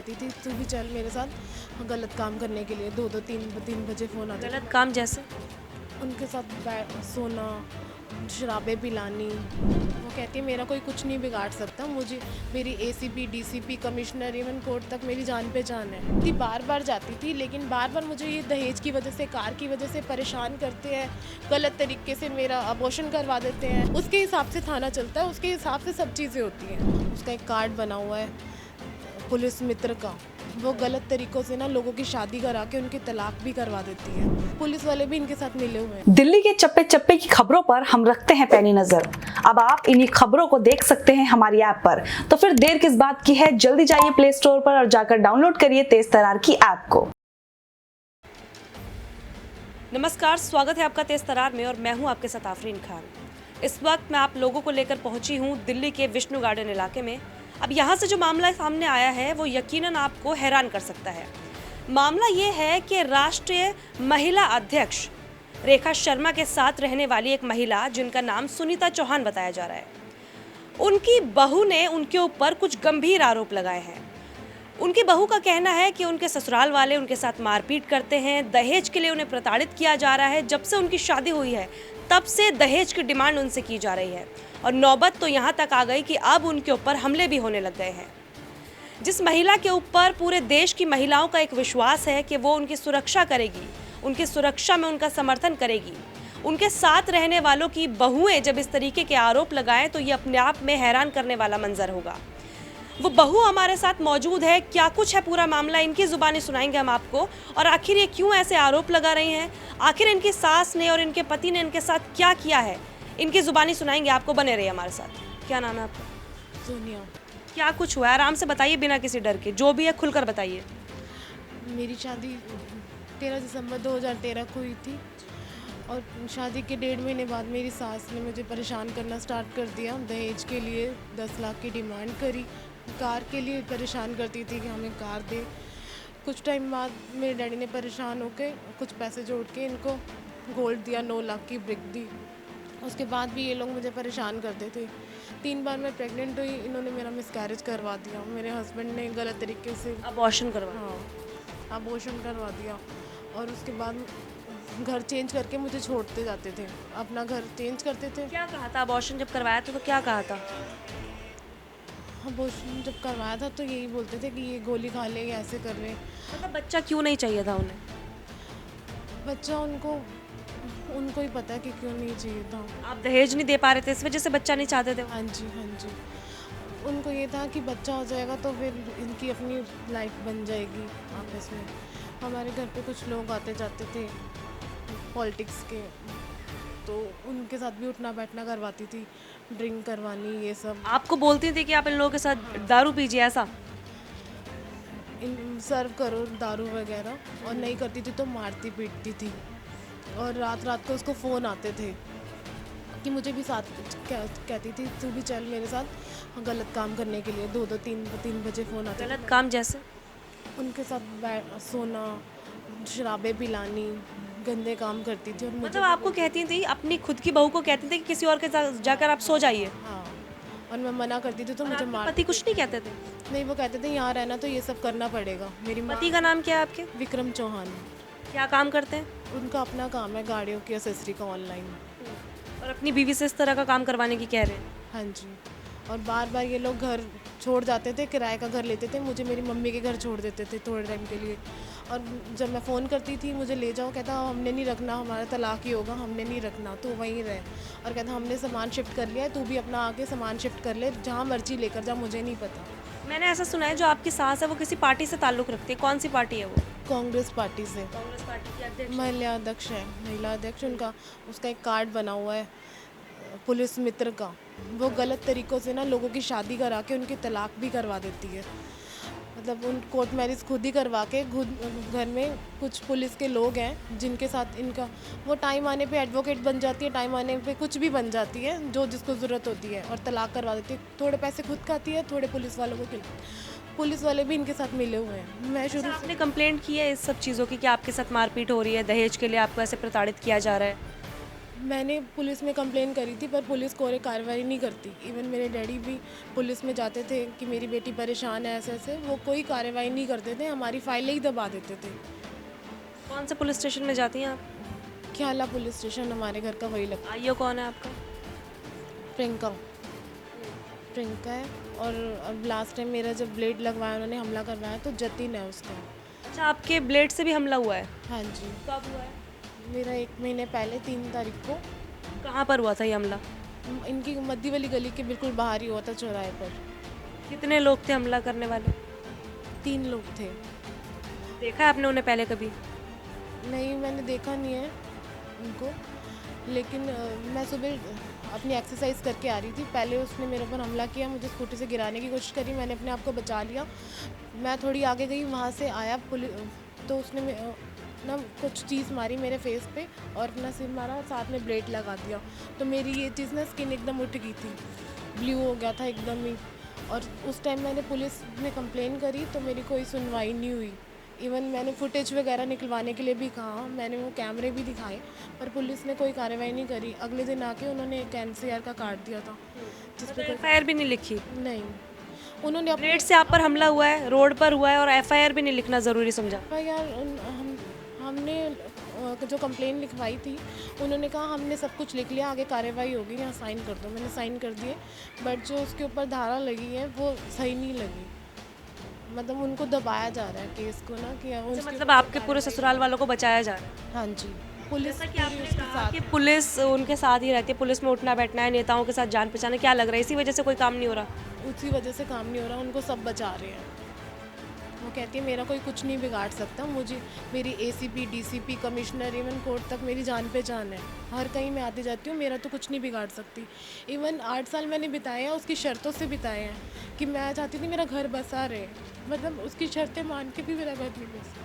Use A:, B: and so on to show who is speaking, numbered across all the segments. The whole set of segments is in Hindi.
A: कहती थी तू भी चल मेरे साथ गलत काम करने के लिए। 2-2 3 बजे फ़ोन आता।
B: गलत काम जैसे?
A: उनके साथ सोना, शराबें पिलानी। वो कहती है मेरा कोई कुछ नहीं बिगाड़ सकता, मुझे मेरी ACP, DCP, commissioner, even court तक मेरी जान पहचान है। थी बार जाती थी, लेकिन बार मुझे ये दहेज की वजह से, कार की वजह से परेशान करते हैं। गलत तरीके से मेरा अबॉर्शन करवा देते हैं। उसके हिसाब से थाना चलता है, उसके हिसाब से सब चीज़ें होती हैं। उसका एक कार्ड बना हुआ है पुलिस मित्र का, वो गलत तरीकों से ना लोगों की शादी करा के उनकी तलाक भी करवा देती है। पुलिस वाले भी इनके साथ मिले हुए हैं।
C: दिल्ली के चप्पे चप्पे की खबरों पर हम रखते हैं पैनी नजर। अब आप इन्हीं खबरों को देख सकते हैं हमारी ऐप पर, तो फिर देर किस बात की है, जल्दी जाइए प्ले स्टोर पर और जाकर डाउनलोड करिए तेज तरार की ऐप को।
B: नमस्कार, स्वागत है आपका तेज तरार में और मैं हूं आपके साथ आफरीन खान। इस वक्त मैं आप लोगों को लेकर पहुंची हूं दिल्ली के विष्णु गार्डन इलाके में। अब यहां से जो मामला सामने आया है वो यकीनन आपको हैरान कर सकता है। मामला ये है कि राष्ट्रीय महिला अध्यक्ष रेखा शर्मा के साथ रहने वाली एक महिला, जिनका नाम सुनीता चौहान बताया जा रहा है, उनकी बहू ने उनके ऊपर कुछ गंभीर आरोप लगाए हैं। उनकी बहू का कहना है कि उनके ससुराल वाले उनके साथ मारपीट करते हैं, दहेज के लिए उन्हें प्रताड़ित किया जा रहा है। जब से उनकी शादी हुई है तब से दहेज की डिमांड उनसे की जा रही है और नौबत तो यहाँ तक आ गई कि अब उनके ऊपर हमले भी होने लग गए हैं। जिस महिला के ऊपर पूरे देश की महिलाओं का एक विश्वास है कि वो उनकी सुरक्षा करेगी, उनकी सुरक्षा में उनका समर्थन करेगी, उनके साथ रहने वालों की बहुएं जब इस तरीके के आरोप लगाएं तो ये अपने आप में हैरान करने वाला मंजर होगा। वो बहू हमारे साथ मौजूद है, क्या कुछ है पूरा मामला इनकी जुबानी सुनाएंगे हम आपको, और आखिर ये क्यों ऐसे आरोप लगा रही हैं, आखिर इनकी सास ने और इनके पति ने इनके साथ क्या किया है, इनकी जुबानी सुनाएंगे आपको। बने रहिए हमारे साथ। क्या नाम है आपका?
A: सोनिया।
B: क्या कुछ हुआ है, आराम से बताइए, बिना किसी डर के, जो भी है खुलकर बताइए।
A: मेरी शादी 13 दिसंबर 2013 को हुई थी और शादी के 1.5 महीने बाद मेरी सास ने मुझे परेशान करना स्टार्ट कर दिया। दहेज के लिए 10 लाख की डिमांड करी, कार के लिए परेशान करती थी कि हमें कार दे। कुछ टाइम बाद मेरे डैडी ने परेशान होकर कुछ पैसे जोड़ के इनको गोल्ड दिया, 9 लाख की ब्रिक दी। उसके बाद भी ये लोग मुझे परेशान करते थे। 3 बार मैं प्रेग्नेंट हुई, इन्होंने मेरा मिसकैरेज करवा दिया। मेरे हस्बैंड ने गलत तरीके से
B: अबॉर्शन करवा?
A: हाँ, अबॉर्शन करवा दिया। और उसके बाद घर चेंज करके मुझे छोड़ते जाते थे, अपना घर चेंज करते थे।
B: क्या कहा था अबॉर्शन जब करवाया था तो क्या कहा था?
A: अबॉर्शन जब करवाया था तो यही बोलते थे कि ये गोली खा ले, ये ऐसे कर रहे।
B: मतलब बच्चा क्यों नहीं चाहिए था उन्हें?
A: बच्चा उनको ही पता है कि क्यों नहीं चाहिए था।
B: आप दहेज नहीं दे पा रहे थे, इस वजह से बच्चा नहीं चाहते थे?
A: हाँ जी। उनको ये था कि बच्चा हो जाएगा तो फिर इनकी अपनी लाइफ बन जाएगी आपस में। हमारे घर पे कुछ लोग आते जाते थे पॉलिटिक्स के, तो उनके साथ भी उठना बैठना करवाती थी, ड्रिंक करवानी, ये सब।
B: आपको बोलती थी कि आप इन लोगों के साथ दारू पीजिए, ऐसा?
A: इन सर्व करो दारू वगैरह, और नहीं करती थी तो मारती पीटती थी। और रात को उसको फ़ोन आते थे कि मुझे भी साथ कहती थी तू भी चल मेरे साथ गलत काम करने के लिए। 2-2 3 बजे फ़ोन आते।
B: गलत काम जैसे?
A: उनके साथ सोना, शराबें पिलानी, गंदे काम करती थी। और मुझे
B: मतलब आपको कहती थी, अपनी खुद की बहू को कहती थी कि किसी और के साथ जाकर आप सो जाइए?
A: हाँ, और मैं मना करती थी तो मुझे मार।
B: पति कुछ नहीं कहते थे?
A: नहीं, वो कहते थे यहाँ रहना तो ये सब करना पड़ेगा। मेरी
B: पति का नाम क्या है आपके?
A: विक्रम चौहान।
B: क्या काम करते हैं?
A: उनका अपना काम है गाड़ियों की एक्सेसरी का, ऑनलाइन।
B: और अपनी बीवी से इस तरह का काम करवाने की कह रहे हैं?
A: हाँ जी। और बार ये लोग घर छोड़ जाते थे, किराए का घर लेते थे, मुझे मेरी मम्मी के घर छोड़ देते थे थोड़े टाइम के लिए। और जब मैं फ़ोन करती थी मुझे ले जाओ, कहता हमने नहीं रखना, हमारा तलाक ही होगा, हमने नहीं रखना, तू वहीं रहे। और कहता हमने सामान शिफ्ट कर लिया है, तू भी अपना आके सामान शिफ्ट कर ले, जहाँ मर्जी लेकर जा, मुझे नहीं पता।
B: मैंने ऐसा सुना है जो आपकी सास है वो किसी पार्टी से ताल्लुक़ रखती है, कौन सी पार्टी है वो?
A: कांग्रेस पार्टी से।
B: कांग्रेस पार्टी की अध्यक्ष?
A: महिला अध्यक्ष है, महिला अध्यक्ष। उसका एक कार्ड बना हुआ है पुलिस मित्र का। वो गलत तरीक़ों से ना लोगों की शादी करा के उनकी तलाक भी करवा देती है। मतलब उन कोर्ट मैरिज खुद ही करवा के, खुद घर में कुछ पुलिस के लोग हैं जिनके साथ इनका, वो टाइम आने पे एडवोकेट बन जाती है, टाइम आने पे कुछ भी बन जाती है जो जिसको ज़रूरत होती है, और तलाक करवा देती है। थोड़े पैसे खुद खाती है, थोड़े पुलिस वालों को खिलाती। पुलिस वाले भी इनके साथ मिले हुए हैं। मैं शुरू से।
B: आपने कंप्लेंट की है इस सब चीज़ों की कि आपके साथ मारपीट हो रही है, दहेज के लिए आपको ऐसे प्रताड़ित किया जा रहा है?
A: मैंने पुलिस में कंप्लेन करी थी पर पुलिस कोई कार्रवाई नहीं करती। इवन मेरे डैडी भी पुलिस में जाते थे कि मेरी बेटी परेशान है ऐसे ऐसे, वो कोई कार्रवाई नहीं करते थे, हमारी फाइलें ही दबा देते थे।
B: कौन से पुलिस स्टेशन में जाती हैं आप?
A: ख्याला पुलिस स्टेशन हमारे घर का वही लगता
B: आईओ कौन है आपका?
A: है। प्रियंका है। और अब लास्ट टाइम मेरा जब ब्लेड लगवाया उन्होंने हमला करवाया तो जतिन है उसका।
B: अच्छा, आपके ब्लेड से भी हमला हुआ है?
A: हाँ जी,
B: कब हुआ है?
A: मेरा 1 महीने पहले 3 तारीख को
B: कहाँ पर हुआ था ये हमला?
A: इनकी मध्य वाली गली के बिल्कुल बाहर ही हुआ था, चौराहे पर।
B: कितने लोग थे हमला करने वाले?
A: 3 लोग थे।
B: देखा है आपने उन्हें पहले कभी?
A: नहीं, मैंने देखा नहीं है उनको, लेकिन मैं सुबह अपनी एक्सरसाइज करके आ रही थी, पहले उसने मेरे ऊपर हमला किया, मुझे स्कूटी से गिराने की कोशिश करी, मैंने अपने आप को बचा लिया। मैं थोड़ी आगे गई, वहाँ से आया पुलिस, तो उसने ना कुछ चीज़ मारी मेरे फेस पे और अपना सिर मारा, साथ में ब्लेड लगा दिया। तो मेरी ये चीज़ ना स्किन एकदम उठ गई थी, ब्लू हो गया था एकदम ही। और उस टाइम मैंने पुलिस में कंप्लेन करी तो मेरी कोई सुनवाई नहीं हुई। इवन मैंने फुटेज वगैरह निकलवाने के लिए भी कहा, मैंने वो कैमरे भी दिखाए, पर पुलिस ने कोई कार्रवाई नहीं करी। अगले दिन आके उन्होंने एक NCR का काट दिया था, जिस पे
B: एफआईआर भी नहीं लिखी?
A: नहीं, उन्होंने अपने
B: ब्लेड से आप पर हमला हुआ है, रोड पर हुआ है और एफआईआर भी नहीं लिखना ज़रूरी समझा?
A: यार हमने जो कंप्लेन लिखवाई थी उन्होंने कहा हमने सब कुछ लिख लिया, आगे कार्रवाई होगी, यहाँ साइन कर दो। मैंने साइन कर दिए, बट जो उसके ऊपर धारा लगी है वो सही नहीं लगी। मतलब उनको दबाया जा रहा है केस को ना, कि
B: अच्छा, मतलब आपके पूरे ससुराल वालों को बचाया जा रहा है?
A: हाँ जी, पुलिस
B: जैसा कि
A: पूरी
B: आपने
A: उसके
B: कहा
A: साथ
B: कि पुलिस उनके साथ ही रहती है, पुलिस में उठना बैठना है, नेताओं के साथ जान पहचान है, क्या लग रहा है इसी वजह से कोई काम नहीं हो रहा?
A: उसी वजह से काम नहीं हो रहा, उनको सब बचा रहे हैं। वो कहती है मेरा कोई कुछ नहीं बिगाड़ सकता, मुझे मेरी ACP DCP commissioner even court तक मेरी जान पहचान है, हर कहीं मैं आती जाती हूँ, मेरा तो कुछ नहीं बिगाड़ सकती। इवन 8 साल मैंने बिताए हैं उसकी शर्तों से बिताए हैं कि मैं चाहती थी मेरा घर बसा रहे, मतलब उसकी शर्तें मान के भी मेरा घर नहीं बसा।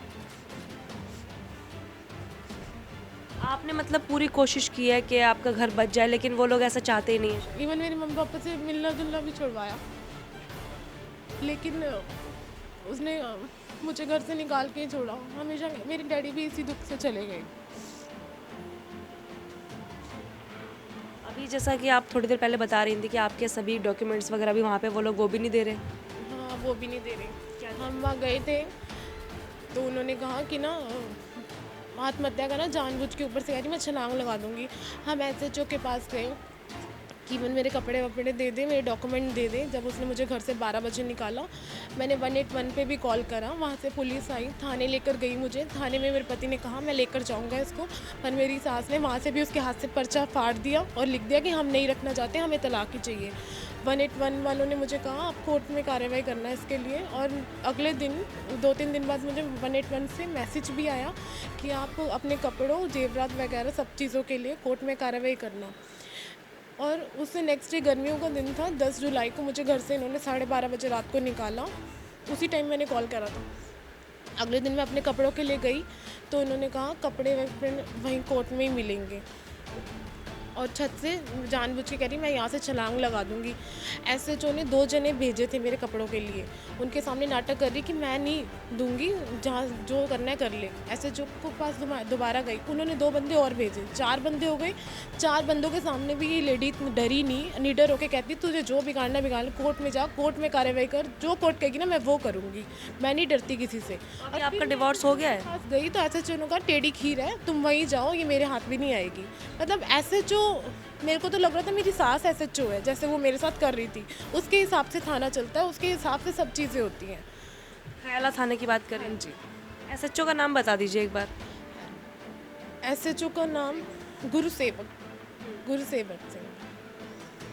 B: आपने मतलब पूरी कोशिश की है कि आपका घर बच जाए, लेकिन वो लोग ऐसा चाहते ही नहीं है।
A: इवन मेरे मम्मी पापा से मिलना जुलना भी छुड़वाया, लेकिन उसने मुझे घर से निकाल के ही छोड़ा। हमेशा मेरे डैडी भी इसी दुख से चले गए।
B: अभी जैसा कि आप थोड़ी देर पहले बता रही थी कि आपके सभी डॉक्यूमेंट्स वगैरह भी वहाँ पे वो लोग वो भी नहीं दे रहे।
A: हाँ, वो भी नहीं दे रहे। हम वहाँ गए थे तो उन्होंने कहा कि ना आत्महत्या का ना जानबूझ के ऊपर से कह रही मैं छलांग लगा दूंगी। हम SHO के पास गए कि इवन मेरे कपड़े वपड़े दे दे, मेरे डॉक्यूमेंट दे दे। जब उसने मुझे घर से 12 बजे निकाला, मैंने 181 पे भी कॉल करा, वहाँ से पुलिस आई, थाने लेकर गई मुझे। थाने में मेरे पति ने कहा मैं लेकर जाऊँगा इसको, पर मेरी सास ने वहाँ से भी उसके हाथ से पर्चा फाड़ दिया और लिख दिया कि हम नहीं रखना चाहते, हमें तलाक ही चाहिए। 181 वालों ने मुझे कहा आप कोर्ट में कार्रवाई करना है इसके लिए, और अगले दिन 2-3 दिन बाद मुझे 181 से मैसेज भी आया कि आप अपने कपड़ों, जेवरात वगैरह सब चीज़ों के लिए कोर्ट में कार्रवाई करना। और उससे नेक्स्ट डे गर्मियों का दिन था, 10 जुलाई को मुझे घर से इन्होंने 12:30 बजे रात को निकाला। उसी टाइम मैंने कॉल करा था। अगले दिन मैं अपने कपड़ों के लिए गई तो उन्होंने कहा कपड़े वहीं कोर्ट में ही मिलेंगे, और छत से जानबूझ के कह रही मैं यहाँ से छलांग लगा दूँगी। SHO ने 2 जने भेजे थे मेरे कपड़ों के लिए, उनके सामने नाटक कर रही कि मैं नहीं दूंगी, जहाँ जो करना है कर ले। SHO के पास दोबारा गई, उन्होंने 2 बंदे और भेजे, 4 बंदे हो गए। 4 बंदों के सामने भी ये लेडी डरी नहीं, निडर होकर कहती तुझे जो बिगाड़ना बिगाड़, कोर्ट में जा, कोर्ट में कार्रवाई कर, जो कोर्ट कहेगी ना मैं वो करूँगी, मैं नहीं डरती किसी से।
B: अभी आपका डिवोर्स हो गया है?
A: पास गई तो SHO ने कहा टेढ़ी खीर है, तुम वहीं जाओ, ये मेरे हाथ भी नहीं आएगी। मतलब SHO, मेरे को तो लग रहा था मेरी सास SHO है, जैसे वो मेरे साथ कर रही थी, उसके हिसाब से थाना चलता है, उसके हिसाब से सब चीज़ें होती हैं।
B: ख्याला थाने की बात करें जी, SHO का नाम बता दीजिए एक बार।
A: SHO का नाम गुरुसेवक सिंह।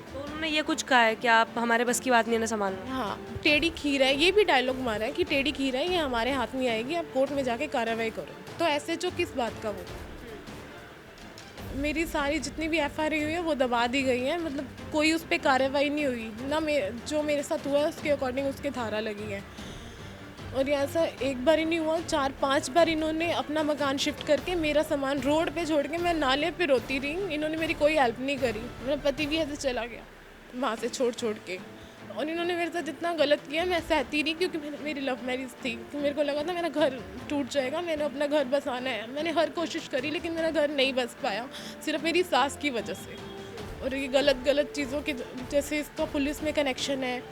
B: तो उन्होंने ये कुछ कहा है कि आप हमारे बस की बात नहीं है ना संभालना?
A: हाँ, टेढ़ी खीर है, ये भी डायलॉग मारा है कि टेढ़ी खीर है, ये हमारे हाथ नहीं आएगी, आप कोर्ट में जाके कार्रवाई करो। तो SHO किस बात का वो? मेरी सारी जितनी भी FIR हुई है वो दबा दी गई है, मतलब कोई उस पर कार्रवाई नहीं हुई ना। जो मेरे साथ हुआ है उसके अकॉर्डिंग उसके धारा लगी है। और ये ऐसा एक बार ही नहीं हुआ, 4-5 बार इन्होंने अपना मकान शिफ्ट करके मेरा सामान रोड पे छोड़ के मैं नाले पे रोती रही। इन्होंने मेरी कोई हेल्प नहीं करी। मेरा पति भी ऐसे चला गया वहाँ से छोड़ के, और इन्होंने मेरे साथ जितना गलत किया मैं सहती नहीं, क्योंकि मेरी लव मैरिज थी। तो मेरे को लगा था मेरा घर टूट जाएगा, मैंने अपना घर बसाना है। मैंने हर कोशिश करी लेकिन मेरा घर नहीं बस पाया, सिर्फ मेरी सास की वजह से। और ये गलत चीज़ों के, जैसे इसका पुलिस में कनेक्शन है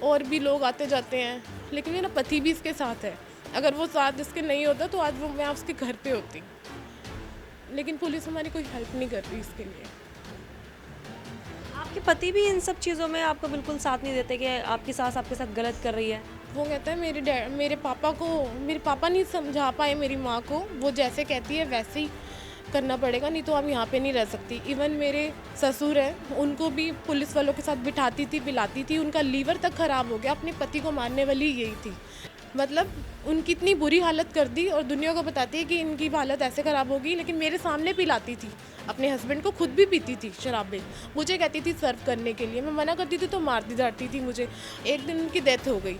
A: और भी लोग आते जाते हैं, लेकिन मेरा पति भी इसके साथ है। अगर वो साथ इसके नहीं होता तो आज वो मैं उसके घर पे होती, लेकिन पुलिस हमारी कोई हेल्प नहीं कर रही इसके लिए।
B: आपके पति भी इन सब चीज़ों में आपको बिल्कुल साथ नहीं देते कि आपकी सास आपके साथ गलत कर रही है?
A: वो कहता है मेरे पापा नहीं समझा पाए मेरी माँ को, वो जैसे कहती है वैसे ही करना पड़ेगा, नहीं तो आप यहाँ पे नहीं रह सकती। इवन मेरे ससुर हैं, उनको भी पुलिस वालों के साथ बिठाती थी, पिलाती थी, उनका लीवर तक ख़राब हो गया। अपने पति को मारने वाली यही थी, मतलब उनकी इतनी बुरी हालत कर दी और दुनिया को बताती है कि इनकी हालत ऐसे ख़राब होगी, लेकिन मेरे सामने पिलाती थी। अपने हस्बैंड को खुद भी पीती थी शराबें, मुझे कहती थी सर्व करने के लिए, मैं मना करती थी तो मारती डांटती थी मुझे। एक दिन उनकी डेथ हो गई।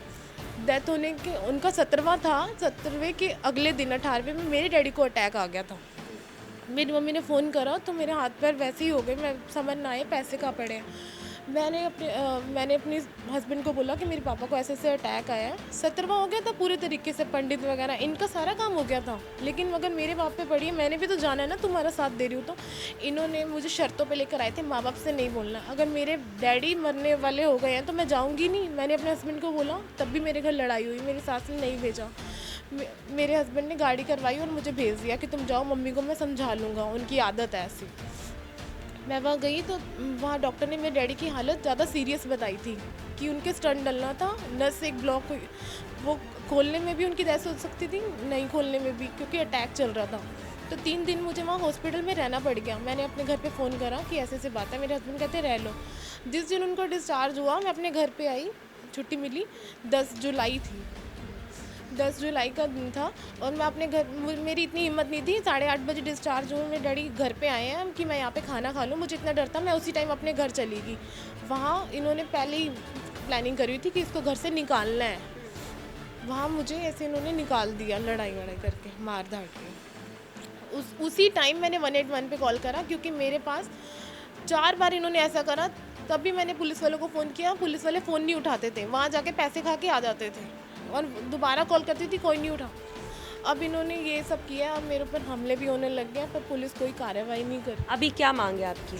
A: डेथ होने के उनका 17वां था, 17वें के अगले दिन 18वें में मेरे डैडी को अटैक आ गया था। मेरी मम्मी ने फ़ोन करा तो मेरे हाथ पैर वैसे ही हो गए, मैं समझ ना आए पैसे कहाँ पड़े हैं। मैंने अपने हस्बैंड को बोला कि मेरे पापा को ऐसे अटैक आया है। 17वां हो गया था पूरे तरीके से, पंडित वगैरह इनका सारा काम हो गया था, लेकिन मगर मेरे बाप पे पड़ी है, मैंने भी तो जाना है ना, तुम्हारा साथ दे रही हूँ। तो इन्होंने मुझे शर्तों पे लेकर आए थे, माँ बाप से नहीं बोलना, अगर मेरे डैडी मरने वाले हो गए हैं तो मैं जाऊँगी नहीं। मैंने अपने हस्बैंड को बोला, तब भी मेरे घर लड़ाई हुई, मेरी सास ने नहीं भेजा। मेरे हस्बैंड ने गाड़ी करवाई और मुझे भेज दिया कि तुम जाओ, मम्मी को मैं समझा लूँगा, उनकी आदत है ऐसी। मैं वहाँ गई तो वहाँ डॉक्टर ने मेरे डैडी की हालत ज़्यादा सीरियस बताई थी कि उनके स्टंट डलना था, नस एक ब्लॉक हुई, वो खोलने में भी उनकी डेथ हो सकती थी, नहीं खोलने में भी, क्योंकि अटैक चल रहा था। तो 3 दिन मुझे वहाँ हॉस्पिटल में रहना पड़ गया। मैंने अपने घर पे फ़ोन करा कि ऐसे बात है, मेरे हस्बैंड कहते रह लो। जिस दिन उनको डिस्चार्ज हुआ मैं अपने घर पर आई, छुट्टी मिली, 10 जुलाई थी, 10 जुलाई का दिन था। और मैं अपने घर, मेरी इतनी हिम्मत नहीं थी, 8:30 बजे डिस्चार्ज हुए, मेरे डैडी घर पे आए हैं कि मैं यहाँ पे खाना खा लूँ, मुझे इतना डर था, मैं उसी टाइम अपने घर चली गई। वहाँ इन्होंने पहले ही प्लानिंग करी थी कि इसको घर से निकालना है, वहाँ मुझे ऐसे इन्होंने निकाल दिया, लड़ाई करके, मार धाड़ के। उसी टाइम मैंने 181 पे कॉल करा, क्योंकि मेरे पास 4 बार इन्होंने ऐसा करा। तब भी मैंने पुलिस वालों को फ़ोन किया, पुलिस वाले फ़ोन नहीं उठाते थे, वहाँ जाके पैसे खा के आ जाते थे, और दोबारा कॉल करती थी, कोई नहीं उठा। अब इन्होंने ये सब किया, अब मेरे ऊपर हमले भी होने लग गया, पर पुलिस कोई कार्रवाई नहीं कर।
B: अभी क्या मांग है आपकी?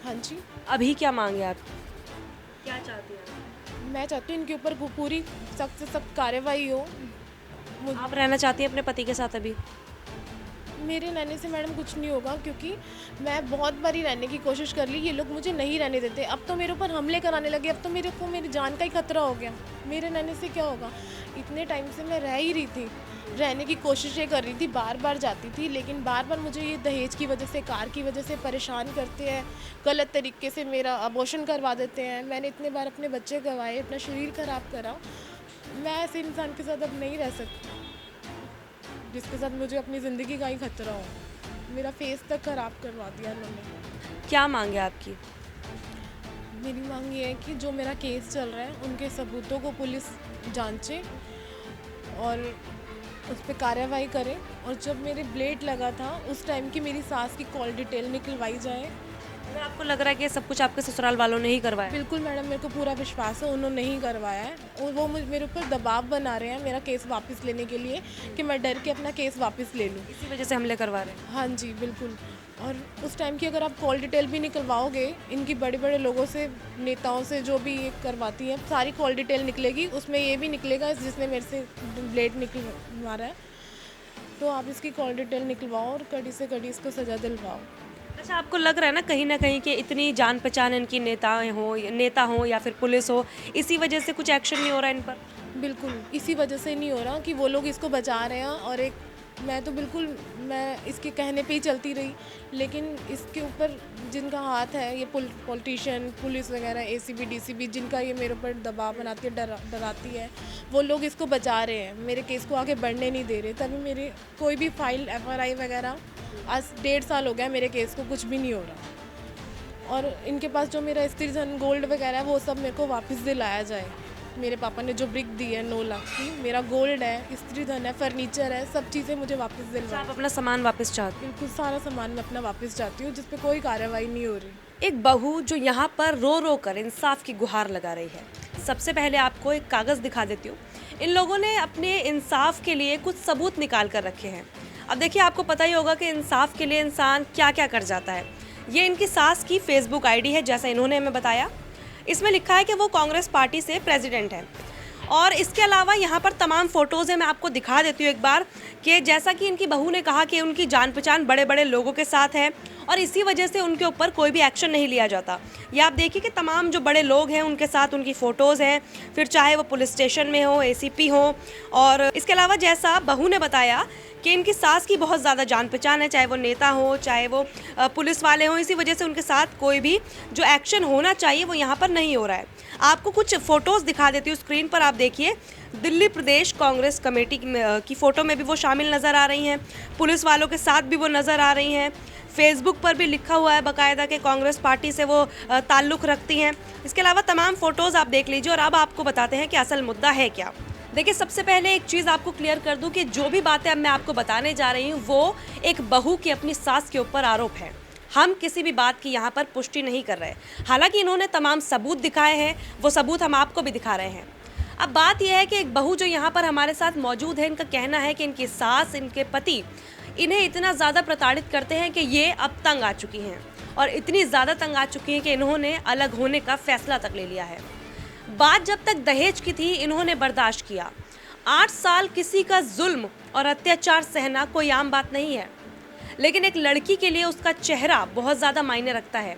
A: हाँ जी,
B: अभी क्या मांग है आपकी? क्या चाहती हैं?
A: मैं चाहती हूँ इनके ऊपर पूरी सख्त से सख्त कार्रवाई हो।
B: आप रहना चाहती हैं अपने पति के साथ अभी?
A: मेरे रहने से मैडम कुछ नहीं होगा, क्योंकि मैं बहुत बारी रहने की कोशिश कर ली, ये लोग मुझे नहीं रहने देते। अब तो मेरे ऊपर हमले कराने लगे, अब तो मेरे को मेरी जान का ही खतरा हो गया। मेरे रहने से क्या होगा? इतने टाइम से मैं रह ही रही थी, रहने की कोशिशें कर रही थी, बार बार जाती थी, लेकिन बार बार मुझे ये दहेज की वजह से, कार की वजह से परेशान करते हैं, गलत तरीके से मेरा अबॉर्शन करवा देते हैं। मैंने इतने बार अपने बच्चे गंवाए, अपना शरीर ख़राब करा। मैं ऐसे इंसान के साथ अब नहीं रह सकती जिसके साथ मुझे अपनी ज़िंदगी का ही खतरा हो। मेरा फेस तक ख़राब करवा दिया उन्होंने।
B: क्या मांग है आपकी?
A: मेरी मांग ये है कि जो मेरा केस चल रहा है, उनके सबूतों को पुलिस जांचे और उस पर कार्रवाई करे। और जब मेरे ब्लेड लगा था उस टाइम की मेरी सास की कॉल डिटेल निकलवाई जाए।
B: अगर आपको लग रहा है कि ये सब कुछ आपके ससुराल वालों ने ही करवाया?
A: बिल्कुल मैडम, मेरे को पूरा विश्वास है उन्होंने ही करवाया है, और वो मेरे ऊपर दबाव बना रहे हैं मेरा केस वापस लेने के लिए, कि मैं डर के अपना केस वापस ले लूँ।
B: इसी वजह से हमले करवा रहे हैं?
A: हाँ जी बिल्कुल। और उस टाइम की अगर आप कॉल डिटेल भी निकलवाओगे, इनकी बड़े बड़े लोगों से, नेताओं से, जो भी ये करवाती हैं, सारी कॉल डिटेल निकलेगी, उसमें ये भी निकलेगा जिसने मेरे से ब्लेड मारा है। तो आप इसकी कॉल डिटेल निकलवाओ और कड़ी से कड़ी इसको सज़ा दिलवाओ।
B: अच्छा, आपको लग रहा है ना कहीं कि इतनी जान पहचान इनकी नेता हो या फिर पुलिस हो, इसी वजह से कुछ एक्शन नहीं हो रहा इन पर?
A: बिल्कुल इसी वजह से नहीं हो रहा कि वो लोग इसको बचा रहे हैं, और एक मैं तो बिल्कुल मैं इसके कहने पे ही चलती रही, लेकिन इसके ऊपर जिनका हाथ है, ये पॉलिटिशियन, पुलिस वगैरह, एसीबी, डीसीबी, जिनका ये मेरे ऊपर दबाव बनाती है, डराती है, वो लोग इसको बचा रहे हैं, मेरे केस को आगे बढ़ने नहीं दे रहे। तभी मेरे कोई भी फाइल, FRI वगैरह, आज 1.5 साल हो गया मेरे केस को, कुछ भी नहीं हो रहा। और इनके पास जो मेरा स्त्री धन, गोल्ड वगैरह है, वो सब मेरे को वापस दिलाया जाए। मेरे पापा ने जो ब्रिक दी है 9 लाख की, मेरा गोल्ड है, स्त्री धन है, फर्नीचर है, सब चीज़ें मुझे वापस दिलवाएं।
B: आप अपना सामान वापस चाहते हैं?
A: बिल्कुल सारा सामान मैं अपना वापस चाहती हूँ, जिस पे कोई कार्रवाई नहीं हो रही।
B: एक बहू जो यहाँ पर रो रो कर इंसाफ की गुहार लगा रही है। सबसे पहले आपको एक कागज़ दिखा देती हूँ। इन लोगों ने अपने इंसाफ के लिए कुछ सबूत निकाल कर रखे हैं। अब देखिए, आपको पता ही होगा कि इंसाफ के लिए इंसान क्या क्या कर जाता है। ये इनकी सास की फेसबुक आईडी है, जैसा इन्होंने हमें बताया। इसमें लिखा है कि वो कांग्रेस पार्टी से प्रेसिडेंट है, और इसके अलावा यहाँ पर तमाम फ़ोटोज़ हैं। मैं आपको दिखा देती हूँ एक बार कि जैसा कि इनकी बहू ने कहा कि उनकी जान पहचान बड़े बड़े लोगों के साथ है और इसी वजह से उनके ऊपर कोई भी एक्शन नहीं लिया जाता। ये आप देखिए कि तमाम जो बड़े लोग हैं उनके साथ उनकी फ़ोटोज़ हैं, फिर चाहे वो पुलिस स्टेशन में हो, एसीपी हो। और इसके अलावा जैसा बहू ने बताया कि इनकी सास की बहुत ज़्यादा जान पहचान है, चाहे वो नेता हो, चाहे वो पुलिस वाले हों, इसी वजह से उनके साथ कोई भी जो एक्शन होना चाहिए वो यहाँ पर नहीं हो रहा है। आपको कुछ फ़ोटोज़ दिखा देती हूँ स्क्रीन पर। आप देखिए, दिल्ली प्रदेश कांग्रेस कमेटी की फ़ोटो में भी वो शामिल नज़र आ रही हैं, पुलिस वालों के साथ भी वो नज़र आ रही हैं। फेसबुक पर भी लिखा हुआ है बाकायदा कि कांग्रेस पार्टी से वो ताल्लुक़ रखती हैं। इसके अलावा तमाम फ़ोटोज़ आप देख लीजिए और अब आपको बताते हैं कि असल मुद्दा है क्या। देखिए, सबसे पहले एक चीज़ आपको क्लियर कर दूं कि जो भी बातें अब मैं आपको बताने जा रही हूं वो एक बहू की अपनी सास के ऊपर आरोप है। हम किसी भी बात की यहाँ पर पुष्टि नहीं कर रहे। हालांकि इन्होंने तमाम सबूत दिखाए हैं, वो सबूत हम आपको भी दिखा रहे हैं। अब बात यह है कि एक बहू जो यहाँ पर हमारे साथ मौजूद है, इनका कहना है कि इनकी सास, इनके पति इन्हें इतना ज़्यादा प्रताड़ित करते हैं कि ये अब तंग आ चुकी हैं, और इतनी ज़्यादा तंग आ चुकी हैं कि इन्होंने अलग होने का फैसला तक ले लिया है। बात जब तक दहेज की थी इन्होंने बर्दाश्त किया। 8 साल किसी का जुल्म और अत्याचार सहना कोई आम बात नहीं है, लेकिन एक लड़की के लिए उसका चेहरा बहुत ज़्यादा मायने रखता है।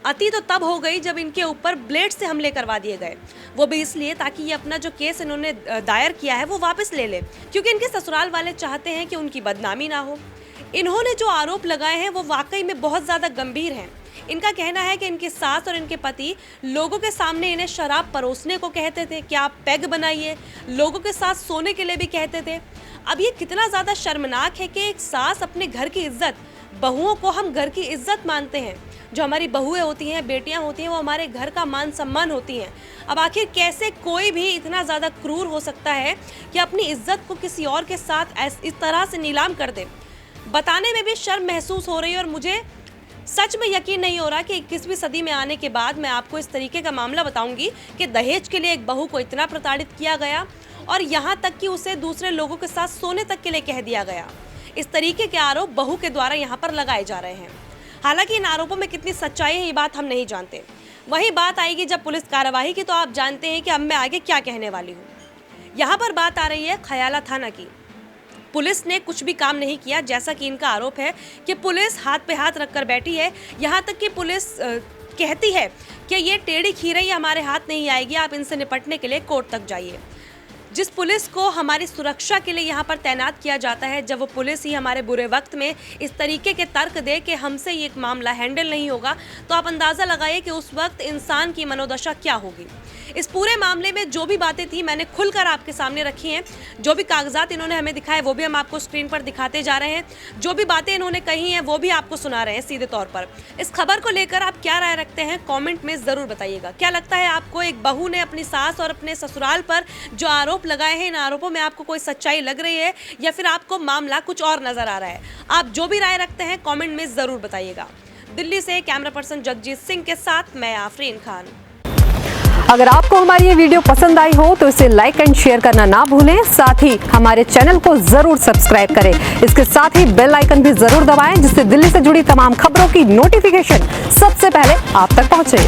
B: अति तो तब हो गई जब इनके ऊपर ब्लेड से हमले करवा दिए गए, वो भी इसलिए ताकि ये अपना जो केस इन्होंने दायर किया है वो वापस ले ले, क्योंकि इनके ससुराल वाले चाहते हैं कि उनकी बदनामी ना हो। इन्होंने जो आरोप लगाए हैं वो वाकई में बहुत ज़्यादा गंभीर हैं। इनका कहना है कि इनकी सास और इनके पति लोगों के सामने इन्हें शराब परोसने को कहते थे कि आप पैग बनाइए, लोगों के साथ सोने के लिए भी कहते थे। अब ये कितना ज़्यादा शर्मनाक है कि एक सास अपने घर की इज्जत, बहुओं को हम घर की इज्जत मानते हैं, जो हमारी बहुएं होती हैं, बेटियां होती हैं, वो हमारे घर का मान सम्मान होती हैं। अब आखिर कैसे कोई भी इतना ज़्यादा क्रूर हो सकता है कि अपनी इज्जत को किसी और के साथ इस तरह से नीलाम कर दे। बताने में भी शर्म महसूस हो रही है और मुझे सच में यकीन नहीं हो रहा कि 21वीं सदी में आने के बाद मैं आपको इस तरीके का मामला बताऊंगी कि दहेज के लिए एक बहू को इतना प्रताड़ित किया गया और यहाँ तक कि उसे दूसरे लोगों के साथ सोने तक के लिए कह दिया गया। इस तरीके के आरोप बहू के द्वारा यहाँ पर लगाए जा रहे हैं। हालांकि इन आरोपों में कितनी सच्चाई है ये बात हम नहीं जानते। वही बात आएगी जब पुलिस कार्यवाही की, तो आप जानते हैं कि अब मैं आगे क्या कहने वाली हूँ। यहाँ पर बात आ रही है खयाला थाना की। पुलिस ने कुछ भी काम नहीं किया, जैसा कि इनका आरोप है कि पुलिस हाथ पे हाथ रखकर बैठी है। यहाँ तक कि पुलिस कहती है कि ये टेढ़ी खीरई हमारे हाथ नहीं आएगी, आप इनसे निपटने के लिए कोर्ट तक जाइए। जिस पुलिस को हमारी सुरक्षा के लिए यहाँ पर तैनात किया जाता है, जब वो पुलिस ही हमारे बुरे वक्त में इस तरीके के तर्क दे कि हमसे ये एक मामला हैंडल नहीं होगा, तो आप अंदाज़ा लगाइए कि उस वक्त इंसान की मनोदशा क्या होगी। इस पूरे मामले में जो भी बातें थी मैंने खुलकर आपके सामने रखी हैं। जो भी कागजात इन्होंने हमें दिखाए वो भी हम आपको स्क्रीन पर दिखाते जा रहे हैं। जो भी बातें इन्होंने कही हैं वो भी आपको सुना रहे हैं सीधे तौर पर। इस खबर को लेकर आप क्या राय रखते हैं, कमेंट में ज़रूर बताइएगा। क्या लगता है आपको, एक बहू ने अपनी सास और अपने ससुराल पर जो आरोप लगाए हैं, इन आरोपों में आपको कोई सच्चाई लग रही है या फिर आपको मामला कुछ और नज़र आ रहा है? आप जो भी राय रखते हैं कमेंट में ज़रूर बताइएगा। दिल्ली से कैमरा पर्सन जगजीत सिंह के साथ मैं आफरीन खान।
D: अगर आपको हमारी ये वीडियो पसंद आई हो तो इसे लाइक एंड शेयर करना ना भूलें। साथ ही हमारे चैनल को जरूर सब्सक्राइब करें। इसके साथ ही बेल आइकन भी जरूर दबाएं, जिससे दिल्ली से जुड़ी तमाम खबरों की नोटिफिकेशन सबसे पहले आप तक पहुंचे।